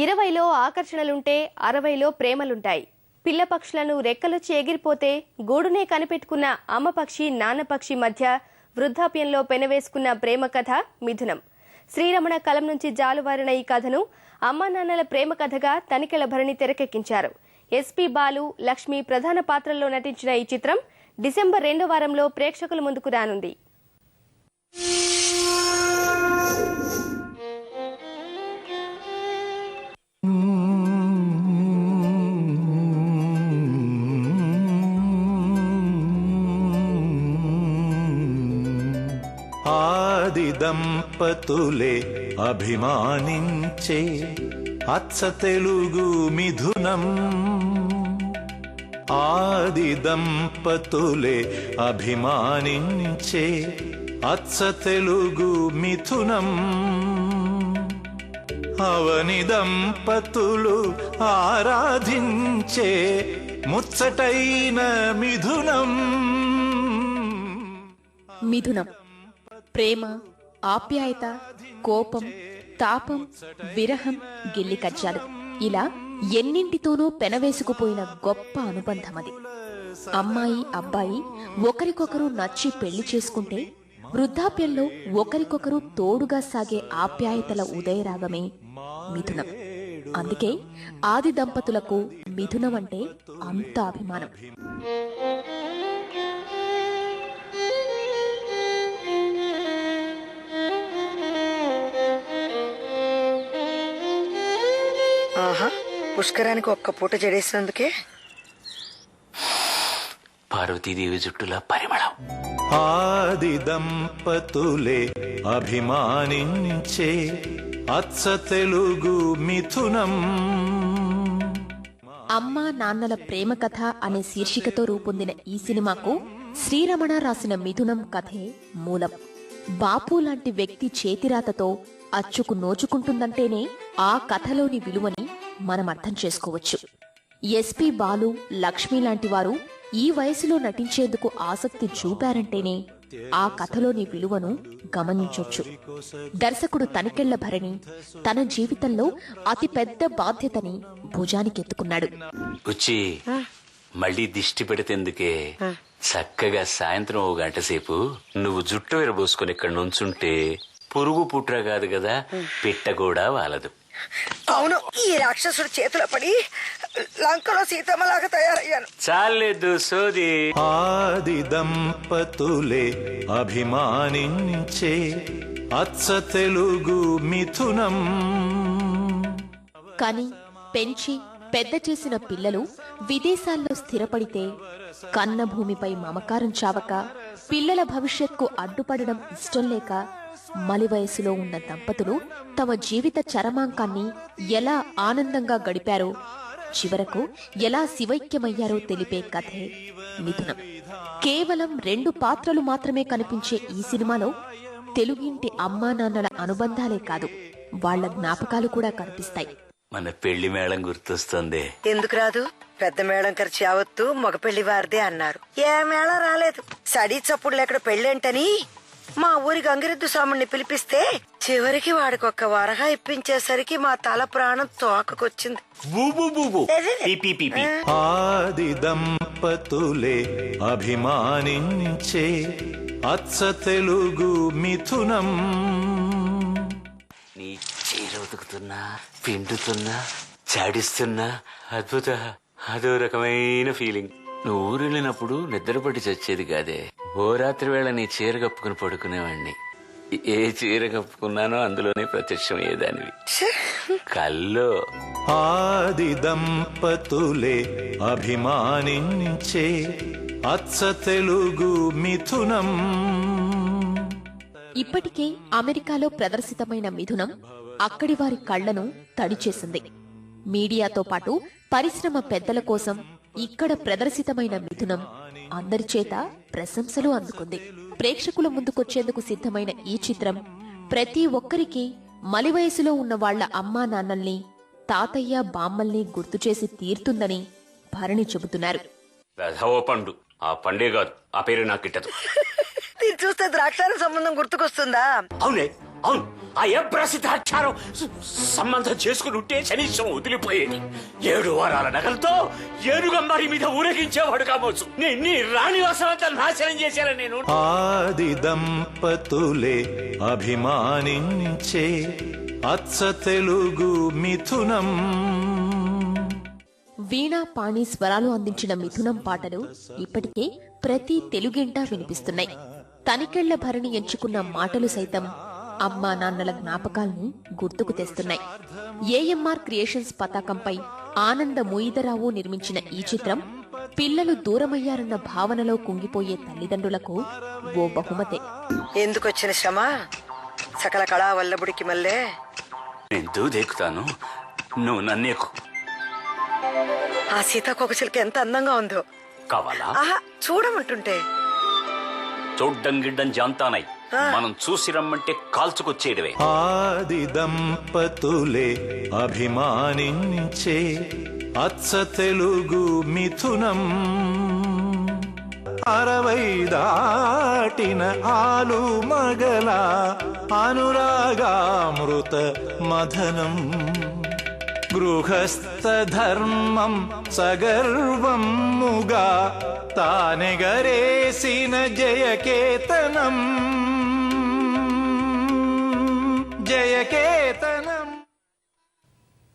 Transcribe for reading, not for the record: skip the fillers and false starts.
20లో ఆకర్షణలుంటే 60లో ప్రేమలుంటాయి. పిల్ల పక్షులను రెక్కలొచ్చి ఎగిరిపోతే గూడునే కనిపెట్టుకున్న అమ్మ పక్షి నాన్న పక్షి మధ్య వృద్ధాప్యంలో పెనవేసుకున్న ప్రేమ కథ మిథునం. శ్రీరమణ కలం నుంచి జాలువారిన ఈ కథను అమ్మా నాన్నల ప్రేమ కథగా తనికెళ్ల భరణి తెరకెక్కించారు. ఎస్పీ బాలు, లక్ష్మి ప్రధాన పాత్రల్లో నటించిన ఈ చిత్రం డిసెంబర్ 2వ వారంలో ప్రేక్షకుల ముందుకు రానుంది. ఆది దంపతులే అభిమానించే అచ్చ తెలుగు మిథునం. ఆది దంపతులే అభిమానించే అచ్చ తెలుగు మిథునం. అవని దంపతులు ఆరాధించే ముచ్చటైన మిథునం. మిథునం ప్రేమ, ఆప్యాయత, కోపం, తాపం, విరహం, గిల్లి కజ్జాలు ఇలా ఎన్నింటితోనూ పెనవేసుకుపోయిన గొప్ప అనుబంధమది. అమ్మాయి అబ్బాయి ఒకరికొకరు నచ్చి పెళ్లి చేసుకుంటే వృద్ధాప్యంలో ఒకరికొకరు తోడుగా సాగే ఆప్యాయతల ఉదయరాగమే మిథునం. అందుకే ఆది దంపతులకు మిథునం అంటే అంత అభిమానం. పుష్కరానికి ఒక్క పూట జడేసినందుకే పార్వతీదేవి జుట్టుల పరిమళం. ఆది దంపతులే అభిమానించే అచ్చ తెలుగు మిథునం. అమ్మా నాన్నల ప్రేమ కథ అనే శీర్షికతో రూపొందిన ఈ సినిమాకు శ్రీరమణ రాసిన మిథునం కథే మూలం. బాపు లాంటి వ్యక్తి చేతిరాతతో అచ్చుకు నోచుకుంటుందంటేనే ఆ కథలోని విలువని మనం అర్థం చేసుకోవచ్చు. ఎస్పీ బాలు, లక్ష్మి లాంటి వారు ఈ వయసులో నటించేందుకు ఆసక్తి చూపారంటేనే ఆ కథలోని విలువను గమనించొచ్చు. దర్శకుడు తనికెళ్ల భరణి తన జీవితంలో అతి పెద్ద బాధ్యతని భుజానికెత్తుకున్నాడు. వచ్చి మళ్ళీ దిష్టి పెడితేందుకే చక్కగా సాయంత్రం 1 గంట సేపు నువ్వు జుట్టు విరబోసుకుని ఇక్కడ నుంచుంటే పురుగు పుట్ర కాదు కదా, పిట్ట కూడా వాలదు. అవును, ఈ రాక్షసుడి చేతిలో పడి లంకలో సీతమ్మలాగా తయారయ్యాను. చాలేదు సోది. ఆది దంపతులే అభిమానించే అచ్చ తెలుగు మిథునం. కాని పెంచి పెద్ద చేసిన పిల్లలు విదేశాల్లో స్థిరపడితే కన్న భూమిపై మమకారం చావక పిల్లల భవిష్యత్కు అడ్డుపడడం ఇష్టం లేక మలి వయసులో ఉన్న దంపతులు తమ జీవిత చరమాంకాన్ని ఎలా ఆనందంగా గడిపారో, చివరకు ఎలా శివైక్యమయ్యారో తెలిపే కథే మిథునం. కేవలం 2 పాత్రలు మాత్రమే కనిపించే ఈ సినిమాలో తెలుగింటి అమ్మా నాన్నల అనుబంధాలే కాదు, వాళ్ల జ్ఞాపకాలు కూడా కనిపిస్తాయి. మన పెళ్లి మేళం గుర్తొస్తుంది. ఎందుకు రాదు? పెద్ద మేళం ఖర్చు యావత్తు మగ పెళ్లి వారిదే అన్నారు. ఏ మేళం రాలేదు. సడీ చప్పుడు లేక్కడ పెళ్ళేంటని మా ఊరి గంగిరెద్దు స్వాముని పిలిపిస్తే చివరికి వాడికొక్క వరగా ఇప్పించేసరికి మా తల ప్రాణం తోకకొచ్చింది. ఆది దంపతులే అభిమానించే అచ్చ తెలుగు మిథునం. నీ చీర ఉతుకుతున్నా, పిండుతున్నా, చాడిస్తున్నా అదో రకమైన ఫీలింగ్. నువ్వు ఊరు వెళ్ళినప్పుడు నిద్రపట్టి చచ్చేది కాదే. ఓ రాత్రి వేళ నీ చీర కప్పుకుని పడుకునేవాణ్ణి. ఏ చీర కప్పుకున్నానో అందులోనే ప్రత్యక్షమయ్యేదానివి కల్లో. ఆది దంపతులే అభిమానించే అచ్చ తెలుగు మిథునం. ఇప్పటికే అమెరికాలో ప్రదర్శితమైన మిథునం అక్కడి వారి కళ్లను తడిచేసింది. మీడియాతో పాటు పరిశ్రమ పెద్దల కోసం ఇక్కడ ప్రదర్శితమైన మిథునం అందరి చేత ప్రశంసలు అందుకుంది. ప్రేక్షకుల ముందుకొచ్చేందుకు సిద్ధమైన ఈ చిత్రం ప్రతి ఒక్కరికి మలి వయసులో ఉన్న వాళ్ల అమ్మా నాన్నల్ని, తాతయ్య బామ్మల్ని గుర్తు చేసి తీరుతుందని భరణి చెబుతున్నారు. పండు ఆ పండే కాదు, ఆ పేరు నాకు గిట్టదు. చూస్తే ద్రాక్షారం సంబంధం గుర్తుకొస్తుందా? అవునే, అవును. ఆ అప్రసిద్ధాచారం సంబంధం చేసుకుని ఉంటే కనీసం వదిలిపోయేది. 7 వారాల నగలతో ఏనుగంబారి మీద ఊరేగించేవాడు కావచ్చు. నీ రాణివాసం అంతా నాశనం చేశాను నేను. ఆది దంపతులే అభిమానించే అచ్చ తెలుగు మిథునం. వీణా పాణి స్వరాలు అందించిన మిథునం పాటలు ఇప్పటికే ప్రతి తెలుగింటా వినిపిస్తున్నాయి. తనికెళ్ల భరణి ఎంచుకున్న మాటలు సైతం అమ్మా నాన్నల జ్ఞాపకాలను గుర్తుకు తెస్తున్నాయి. ఏఎంఆర్ క్రియేషన్స్ పతాకంపై ఆనంద ముయిదరావు నిర్మించిన ఈ చిత్రం పిల్లలు దూరమయ్యారన్న భావనలో కుంగిపోయే తల్లిదండ్రులకు ఓ బహుమతే. ఎందుకొచ్చిన శ్రమ సకల కళా వల్లబుడికి మళ్ళే. నేను దేకుతాను, నువ్వు నన్నేకు. ఆ సీతాకోకచిలక ఎంత అందంగా ఉందో. కావాలా? ఆహా, చూడమంటుంటే. చూడ్డం గిడ్డం జాంతానై మనం చూసి రమ్మంటే కాల్చుకొచ్చేయడమే. ఆది దంపతులే అభిమానించే అచ్చ తెలుగు మిథునం. 60 దాటిన ఆలు మగల అనురాగామృత మథనం. గృహస్థ ధర్మం సగర్వముగా తానెగరేసిన జయకేతనం. జయకేతనం.